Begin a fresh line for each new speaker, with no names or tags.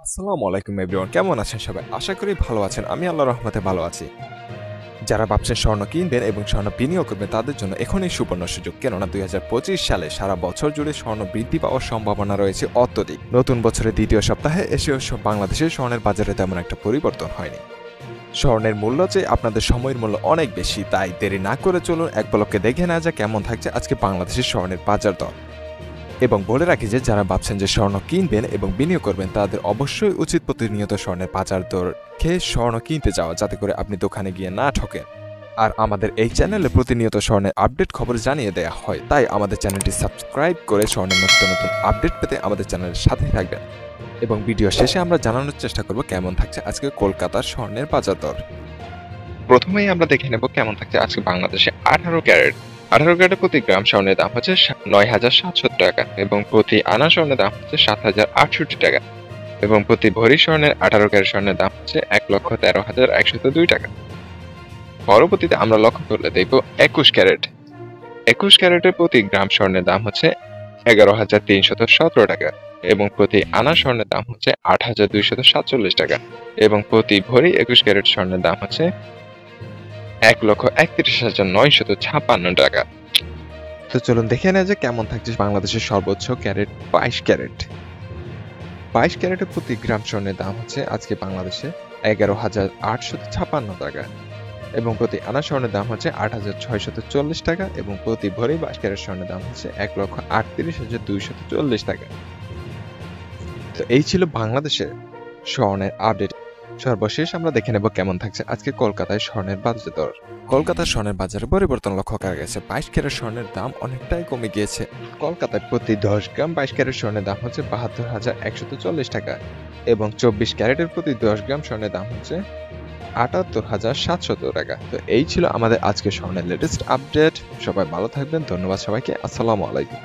আসসালামু আলাইকুম এভরিওয়ান, কেমন আছেন সবাই? আশা করি ভালো আছেন। আমি আল্লাহর রহমতে ভালো আছি। যারা ভাবছেন স্বর্ণ কিনবেন এবং স্বর্ণ বিনিয়োগ করবেন তাদের জন্য এখনই সুবর্ণ সুযোগ। কেননা ২০২৫ সালে সারা বছর জুড়ে স্বর্ণ বৃদ্ধি পাওয়ার সম্ভাবনা রয়েছে অত্যধিক। নতুন বছরের দ্বিতীয় সপ্তাহে এসেও বাংলাদেশের স্বর্ণের বাজারে তেমন একটা পরিবর্তন হয়নি। স্বর্ণের মূল্য যে আপনাদের সময়ের মূল্য অনেক বেশি, তাই দেরি না করে চলুন এক পলকে দেখে নেওয়া যাক কেমন থাকছে আজকে বাংলাদেশের স্বর্ণের বাজার দর। এবং বলে রাখি যে যারা ভাবছেন যে স্বর্ণ কিনবেন এবং বিনিয়োগ করবেন তাদের অবশ্যই উচিত প্রতিনিয়ত স্বর্ণের বাজার দর খেয়ে স্বর্ণ কিনতে যাওয়া, যাতে করে আপনি দোকানে গিয়ে না ঠকেন। আর আমাদের এই চ্যানেলে প্রতিনিয়ত স্বর্ণের আপডেট খবর জানিয়ে দেওয়া হয়, তাই আমাদের চ্যানেলটি সাবস্ক্রাইব করে স্বর্ণের নতুন নতুন আপডেট পেতে আমাদের চ্যানেলের সাথে থাকবেন। এবং ভিডিও শেষে আমরা জানানোর চেষ্টা করব কেমন থাকছে আজকে কলকাতার স্বর্ণের বাজার দর। প্রথমেই আমরা দেখে নেব কেমন থাকছে আজকে বাংলাদেশে 18 ক্যারেট প্রতি গ্রাম স্বর্ণের দাম হচ্ছে ৯,৭০০ টাকা এবং প্রতি আনা স্বর্ণের দাম হচ্ছে ৭,০৬৮ টাকা এবং প্রতি ভরি স্বর্ণের 18 ক্যারেট স্বর্ণের দাম হচ্ছে ১,১৩,১০২ টাকা। পরবর্তীতে আমরা লক্ষ্য করলে দেখব ২১ ক্যারেটের প্রতি গ্রাম স্বর্ণের দাম হচ্ছে ১১,৩১৭ টাকা এবং প্রতি আনা স্বর্ণের দাম হচ্ছে ৮,২৪৭ টাকা এবং প্রতি ভরি ২১ ক্যারেট স্বর্ণের দাম হচ্ছে ১,৩১,৯৫৬ টাকা। তো চলুন দেখে নেওয়া যে কেমন থাকছে বাংলাদেশের সর্বোচ্চ ক্যারেট ২২ ক্যারেটের প্রতি গ্রাম স্বর্ণের দাম হচ্ছে আজকে বাংলাদেশে ১১,৮৫৬ টাকা এবং প্রতি আনা স্বর্ণের দাম হচ্ছে ৮,৬৪০ টাকা এবং প্রতি ভরি ২২ ক্যারেট স্বর্ণের দাম হচ্ছে ১,৩৮,২৪০ টাকা। তো এই ছিল বাংলাদেশের স্বর্ণের আপডেট। সর্বশেষ আমরা দেখে নেব কেমন থাকছে আজকে কলকাতায় স্বর্ণের বাজার দর। কলকাতার স্বর্ণের বাজারে পরিবর্তন লক্ষ্য করা গেছে। ২২ ক্যারেট স্বর্ণের দাম অনেকটাই কমে গিয়েছে। কলকাতায় প্রতি ১০ গ্রাম ২২ ক্যারেট স্বর্ণের দাম হচ্ছে ৭২,১৪০ টাকা এবং ২৪ ক্যারেটের প্রতি ১০ গ্রাম স্বর্ণের দাম হচ্ছে ৭৮,৭০০ টাকা। তো এই ছিল আমাদের আজকে স্বর্ণের লেটেস্ট আপডেট। সবাই ভালো থাকবেন। ধন্যবাদ সবাইকে। আসসালামু আলাইকুম।